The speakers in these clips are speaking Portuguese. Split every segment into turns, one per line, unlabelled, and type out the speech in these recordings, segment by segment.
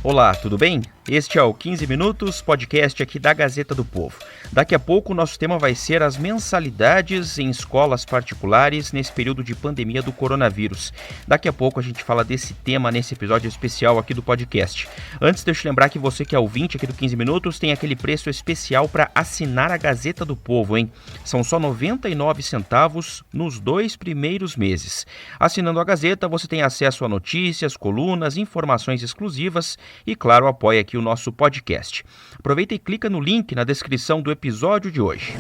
Olá, tudo bem? Este é o 15 Minutos, podcast aqui da Gazeta do Povo. Daqui a pouco o nosso tema vai ser as mensalidades em escolas particulares nesse período de pandemia do coronavírus. Daqui a pouco a gente fala desse tema nesse episódio especial aqui do podcast. Antes, deixa eu lembrar que você que é ouvinte aqui do 15 Minutos tem aquele preço especial para assinar a Gazeta do Povo, hein? São só 99 centavos nos 2 primeiros meses. Assinando a Gazeta, você tem acesso a notícias, colunas, informações exclusivas e, claro, apoia aqui o nosso podcast. Aproveita e clica no link na descrição do episódio de hoje.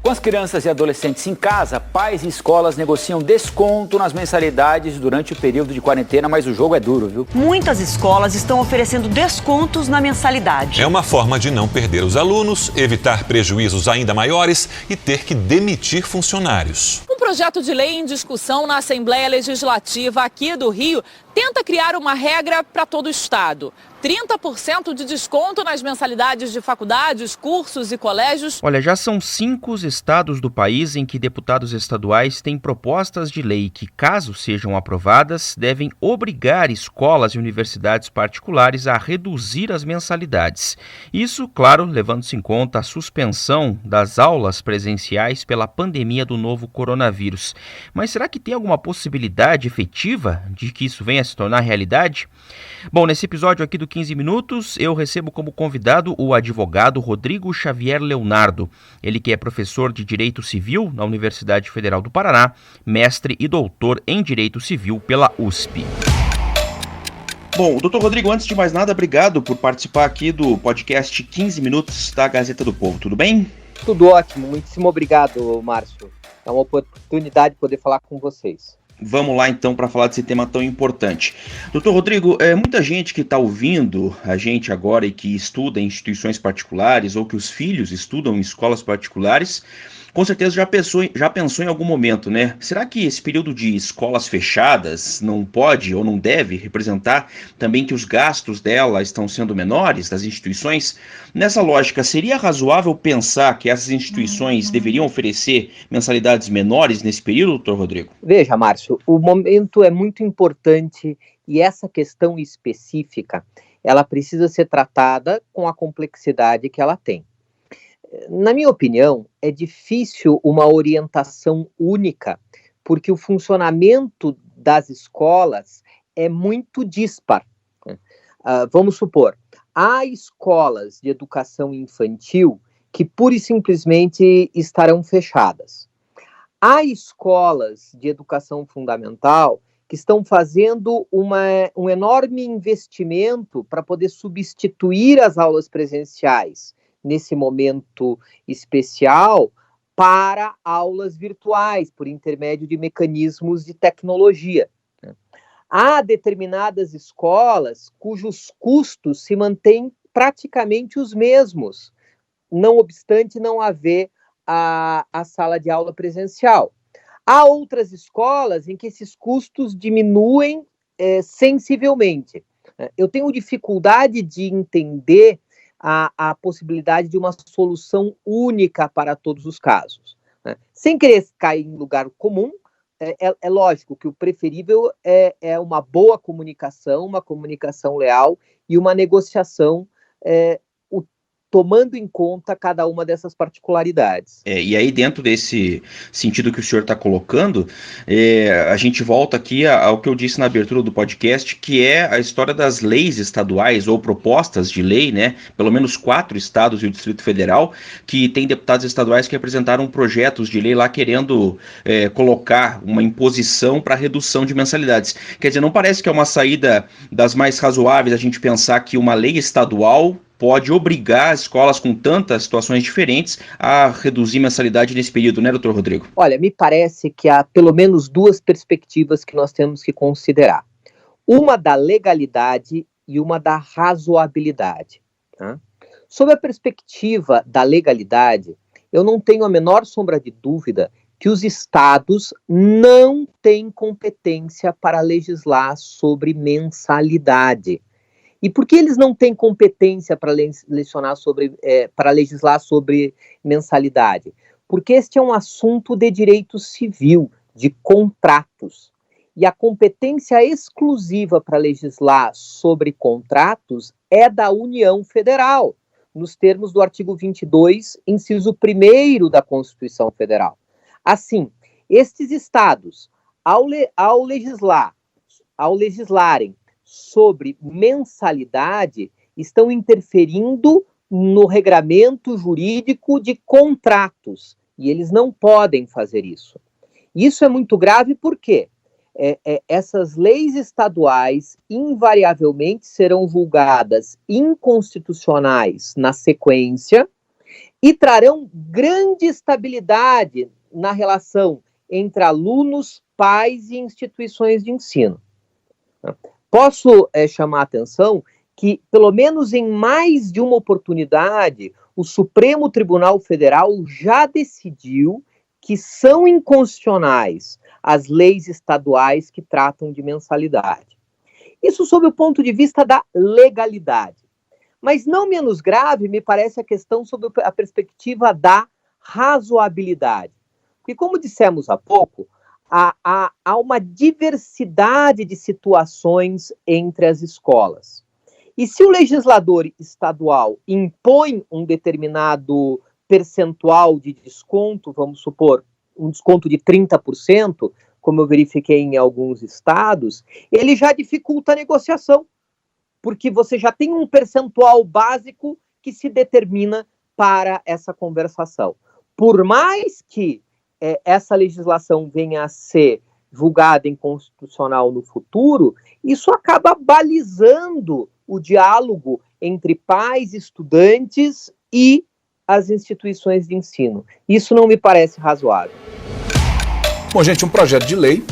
Com as crianças e adolescentes em casa, pais e escolas negociam desconto nas mensalidades durante o período de quarentena, mas o jogo é duro, viu?
Muitas escolas estão oferecendo descontos na mensalidade.
É uma forma de não perder os alunos, evitar prejuízos ainda maiores e ter que demitir funcionários.
Um projeto de lei em discussão na Assembleia Legislativa aqui do Rio tenta criar uma regra para todo o estado. 30% de desconto nas mensalidades de faculdades, cursos e colégios.
Olha, já são 5 estados do país em que deputados estaduais têm propostas de lei que, caso sejam aprovadas, devem obrigar escolas e universidades particulares a reduzir as mensalidades. Isso, claro, levando-se em conta a suspensão das aulas presenciais pela pandemia do novo coronavírus. Mas será que tem alguma possibilidade efetiva de que isso venha a se tornar realidade? Bom, nesse episódio aqui do 15 Minutos, eu recebo como convidado o advogado Rodrigo Xavier Leonardo. Ele que é professor de Direito Civil na Universidade Federal do Paraná, mestre e doutor em Direito Civil pela USP. Bom, doutor Rodrigo, antes de mais nada, obrigado por participar aqui do podcast 15 Minutos da Gazeta do Povo. Tudo bem?
Tudo ótimo, muitíssimo obrigado, Márcio. É uma oportunidade de poder falar com vocês.
Vamos lá então para falar desse tema tão importante. Doutor Rodrigo, muita gente que está ouvindo a gente agora e que estuda em instituições particulares ou que os filhos estudam em escolas particulares, com certeza já pensou em algum momento, né? Será que esse período de escolas fechadas não pode ou não deve representar também que os gastos dela estão sendo menores, das instituições? Nessa lógica, seria razoável pensar que essas instituições deveriam oferecer mensalidades menores nesse período, doutor Rodrigo?
Veja, Márcio, o momento é muito importante e essa questão específica, ela precisa ser tratada com a complexidade que ela tem. Na minha opinião, é difícil uma orientação única, porque o funcionamento das escolas é muito dispar. Vamos supor, há escolas de educação infantil que pura e simplesmente estarão fechadas. Há escolas de educação fundamental que estão fazendo um enorme investimento para poder substituir as aulas presenciais nesse momento especial para aulas virtuais, por intermédio de mecanismos de tecnologia. Há determinadas escolas cujos custos se mantêm praticamente os mesmos, não obstante não haver a sala de aula presencial. Há outras escolas em que esses custos diminuem sensivelmente. Eu tenho dificuldade de entender a possibilidade de uma solução única para todos os casos. Sem querer cair em lugar comum, é lógico que o preferível é uma boa comunicação, uma comunicação leal e uma negociação tomando em conta cada uma dessas particularidades.
E aí, dentro desse sentido que o senhor está colocando, a gente volta aqui ao que eu disse na abertura do podcast, que é a história das leis estaduais ou propostas de lei, né? Pelo menos 4 estados e o Distrito Federal, que tem deputados estaduais que apresentaram projetos de lei lá querendo colocar uma imposição para redução de mensalidades. Quer dizer, não parece que é uma saída das mais razoáveis a gente pensar que uma lei estadual pode obrigar as escolas com tantas situações diferentes a reduzir mensalidade nesse período, né, doutor Rodrigo?
Olha, me parece que há pelo menos 2 perspectivas que nós temos que considerar. Uma da legalidade e uma da razoabilidade. Tá? Sob a perspectiva da legalidade, eu não tenho a menor sombra de dúvida que os estados não têm competência para legislar sobre mensalidade. E por que eles não têm competência para legislar sobre mensalidade? Porque este é um assunto de direito civil, de contratos. e a competência exclusiva para legislar sobre contratos é da União Federal, nos termos do artigo 22, inciso 1º da Constituição Federal. Assim, estes estados, ao legislarem sobre mensalidade, estão interferindo no regramento jurídico de contratos, e eles não podem fazer isso. Isso é muito grave porque essas leis estaduais invariavelmente serão julgadas inconstitucionais na sequência e trarão grande estabilidade na relação entre alunos, pais e instituições de ensino. Posso chamar a atenção que, pelo menos em mais de uma oportunidade, o Supremo Tribunal Federal já decidiu que são inconstitucionais as leis estaduais que tratam de mensalidade. Isso sob o ponto de vista da legalidade. Mas não menos grave me parece a questão sob a perspectiva da razoabilidade. Porque, como dissemos há pouco, há uma diversidade de situações entre as escolas. E se o legislador estadual impõe um determinado percentual de desconto, vamos supor, um desconto de 30%, como eu verifiquei em alguns estados, ele já dificulta a negociação, porque você já tem um percentual básico que se determina para essa conversação. Por mais que essa legislação venha a ser julgada inconstitucional no futuro, isso acaba balizando o diálogo entre pais, estudantes e as instituições de ensino. Isso não me parece razoável.
Bom, gente, um projeto de lei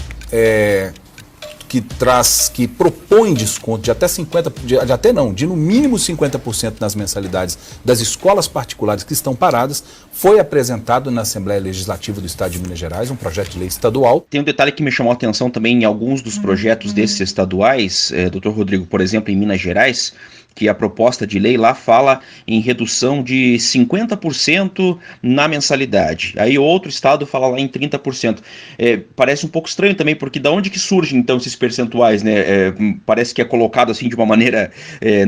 que propõe desconto de até 50%, de no mínimo 50% nas mensalidades das escolas particulares que estão paradas, foi apresentado na Assembleia Legislativa do Estado de Minas Gerais, um projeto de lei estadual.
Tem um detalhe que me chamou a atenção também em alguns dos projetos desses estaduais, doutor Rodrigo, por exemplo, em Minas Gerais, que a proposta de lei lá fala em redução de 50% na mensalidade. Aí outro estado fala lá em 30%. Parece um pouco estranho também, porque da onde que surgem então esses percentuais, né? Parece que é colocado assim de uma maneira,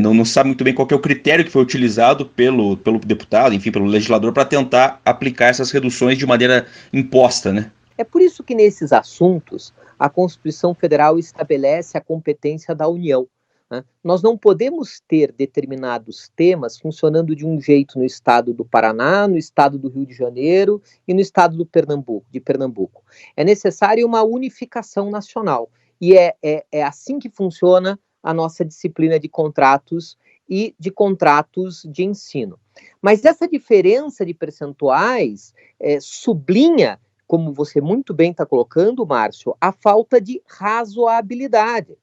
não sabe muito bem qual que é o critério que foi utilizado pelo deputado, enfim, pelo legislador, para tentar aplicar essas reduções de maneira imposta, né?
É por isso que nesses assuntos a Constituição Federal estabelece a competência da União. Nós não podemos ter determinados temas funcionando de um jeito no estado do Paraná, no estado do Rio de Janeiro e no estado de Pernambuco. É necessária uma unificação nacional. E é assim que funciona a nossa disciplina de contratos e de contratos de ensino. Mas essa diferença de percentuais sublinha, como você muito bem está colocando, Márcio, a falta de razoabilidade.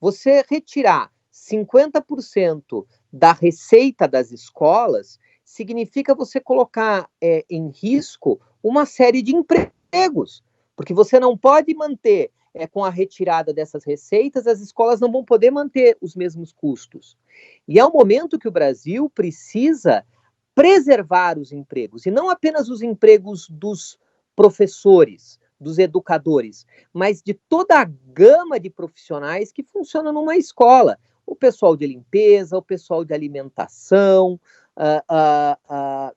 Você retirar 50% da receita das escolas significa você colocar em risco uma série de empregos, porque você não pode manter, com a retirada dessas receitas, as escolas não vão poder manter os mesmos custos. E é um momento que o Brasil precisa preservar os empregos, e não apenas os empregos dos professores, dos educadores, mas de toda a gama de profissionais que funcionam numa escola. O pessoal de limpeza, o pessoal de alimentação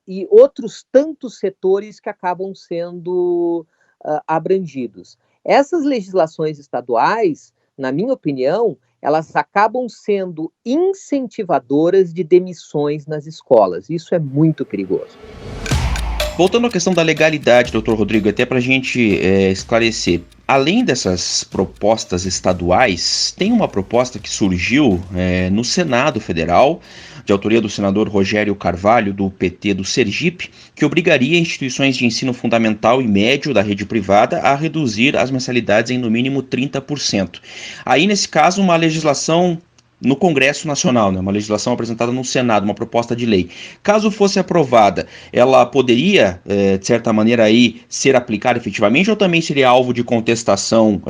e outros tantos setores que acabam sendo abrangidos. Essas legislações estaduais, na minha opinião, elas acabam sendo incentivadoras de demissões nas escolas. Isso é muito perigoso.
Voltando à questão da legalidade, doutor Rodrigo, até para a gente esclarecer, além dessas propostas estaduais, tem uma proposta que surgiu no Senado Federal, de autoria do senador Rogério Carvalho, do PT do Sergipe, que obrigaria instituições de ensino fundamental e médio da rede privada a reduzir as mensalidades em no mínimo 30%. Aí, nesse caso, uma legislação no Congresso Nacional, né, uma legislação apresentada no Senado, uma proposta de lei. Caso fosse aprovada, ela poderia, de certa maneira, aí, ser aplicada efetivamente ou também seria alvo de contestação,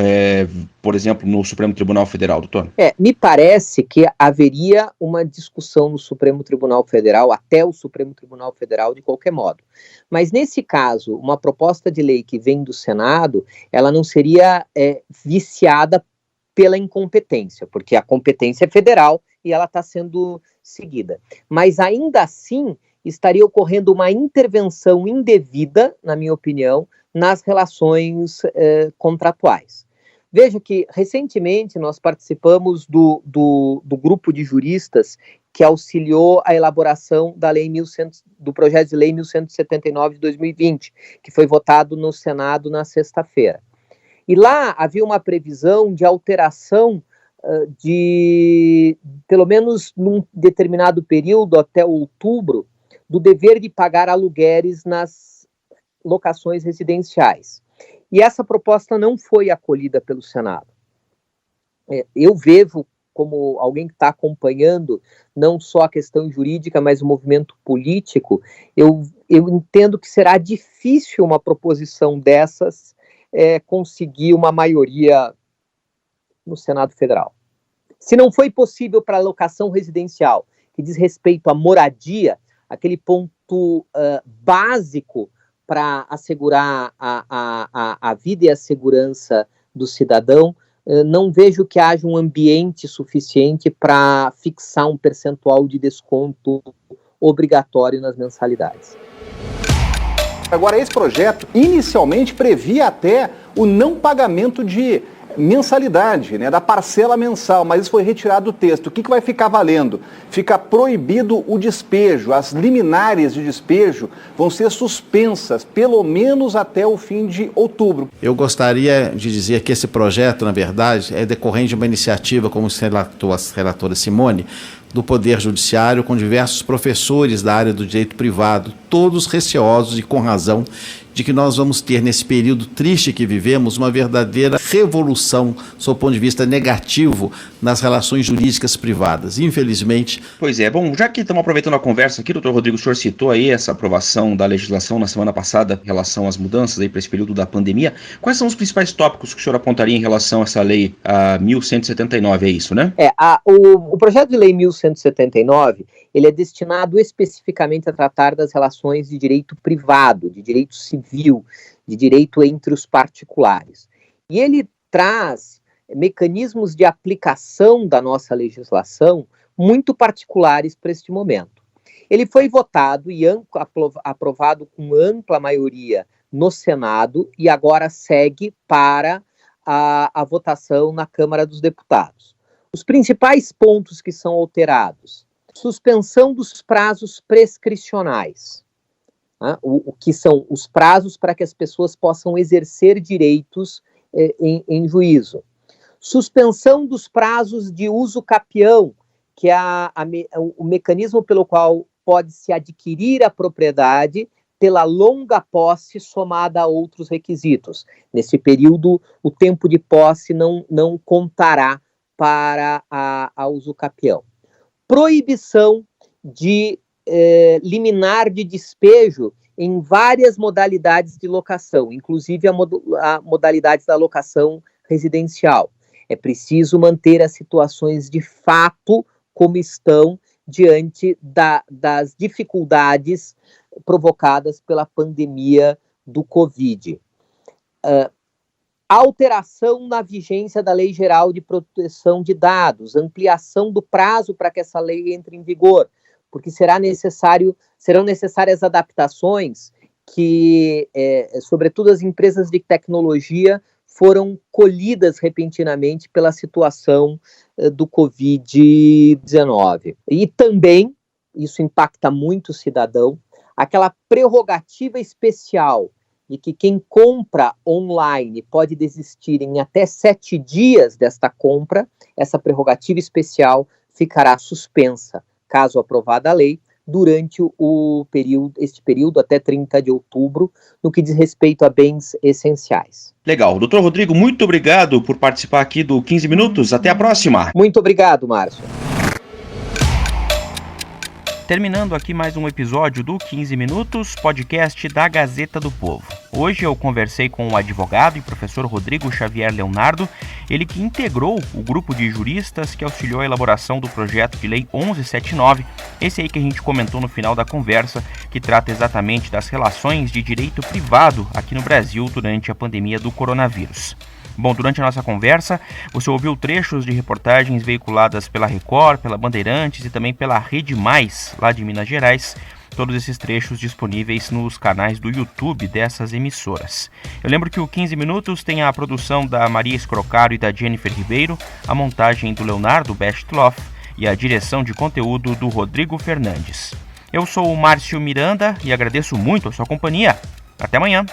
por exemplo, no Supremo Tribunal Federal, doutor?
Me parece que haveria uma discussão no Supremo Tribunal Federal, até o Supremo Tribunal Federal, de qualquer modo. Mas, nesse caso, uma proposta de lei que vem do Senado, ela não seria viciada pela incompetência, porque a competência é federal e ela está sendo seguida. Mas, ainda assim, estaria ocorrendo uma intervenção indevida, na minha opinião, nas relações contratuais. Veja que, recentemente, nós participamos do grupo de juristas que auxiliou a elaboração do projeto de lei 1179 de 2020, que foi votado no Senado na sexta-feira. E lá havia uma previsão de alteração pelo menos num determinado período, até outubro, do dever de pagar aluguéis nas locações residenciais. E essa proposta não foi acolhida pelo Senado. Eu vejo, como alguém que está acompanhando não só a questão jurídica, mas o movimento político, eu entendo que será difícil uma proposição dessas conseguir uma maioria no Senado Federal. Se não foi possível para a locação residencial, que diz respeito à moradia, aquele ponto básico para assegurar a vida e a segurança do cidadão, não vejo que haja um ambiente suficiente para fixar um percentual de desconto obrigatório nas mensalidades.
Agora, esse projeto inicialmente previa até o não pagamento de mensalidade, né, da parcela mensal, mas isso foi retirado do texto. O que vai ficar valendo? Fica proibido o despejo, as liminares de despejo vão ser suspensas, pelo menos até o fim de outubro.
Eu gostaria de dizer que esse projeto, na verdade, é decorrente de uma iniciativa, como relatou a relatora Simone, do Poder Judiciário, com diversos professores da área do direito privado, todos receosos e com razão de que nós vamos ter, nesse período triste que vivemos, uma verdadeira revolução, sob o ponto de vista negativo, nas relações jurídicas privadas. Infelizmente...
Pois é, bom, já que estamos aproveitando a conversa aqui, doutor Rodrigo, o senhor citou aí essa aprovação da legislação na semana passada em relação às mudanças aí para esse período da pandemia. Quais são os principais tópicos que o senhor apontaria em relação a essa lei, a 1179, é isso, né?
O projeto de lei 1179, ele é destinado especificamente a tratar das relações de direito privado, de direito civil, de direito entre os particulares. E ele traz mecanismos de aplicação da nossa legislação muito particulares para este momento. Ele foi votado e aprovado com ampla maioria no Senado e agora segue para a votação na Câmara dos Deputados. Os principais pontos que são alterados: suspensão dos prazos prescricionais, né? O que são os prazos para que as pessoas possam exercer direitos em juízo. Suspensão dos prazos de uso capião, que é o mecanismo pelo qual pode-se adquirir a propriedade pela longa posse somada a outros requisitos. Nesse período, o tempo de posse não contará para a uso capião. Proibição de liminar de despejo em várias modalidades de locação, inclusive a modalidade da locação residencial. É preciso manter as situações de fato como estão diante das dificuldades provocadas pela pandemia do Covid. Alteração na vigência da Lei Geral de Proteção de Dados, ampliação do prazo para que essa lei entre em vigor, porque serão necessárias adaptações que, sobretudo as empresas de tecnologia, foram colhidas repentinamente pela situação do Covid-19. E também, isso impacta muito o cidadão, aquela prerrogativa especial de que quem compra online pode desistir em até 7 dias desta compra, essa prerrogativa especial ficará suspensa, caso aprovada a lei, durante este período até 30 de outubro, no que diz respeito a bens essenciais.
Legal. Doutor Rodrigo, muito obrigado por participar aqui do 15 Minutos. Até a próxima.
Muito obrigado, Márcio.
Terminando aqui mais um episódio do 15 Minutos, podcast da Gazeta do Povo. Hoje eu conversei com o advogado e professor Rodrigo Xavier Leonardo, ele que integrou o grupo de juristas que auxiliou a elaboração do projeto de lei 1179, esse aí que a gente comentou no final da conversa, que trata exatamente das relações de direito privado aqui no Brasil durante a pandemia do coronavírus. Bom, durante a nossa conversa, você ouviu trechos de reportagens veiculadas pela Record, pela Bandeirantes e também pela Rede Mais, lá de Minas Gerais. Todos esses trechos disponíveis nos canais do YouTube dessas emissoras. Eu lembro que o 15 Minutos tem a produção da Maria Escrocaro e da Jennifer Ribeiro, a montagem do Leonardo Bestloff e a direção de conteúdo do Rodrigo Fernandes. Eu sou o Márcio Miranda e agradeço muito a sua companhia. Até amanhã!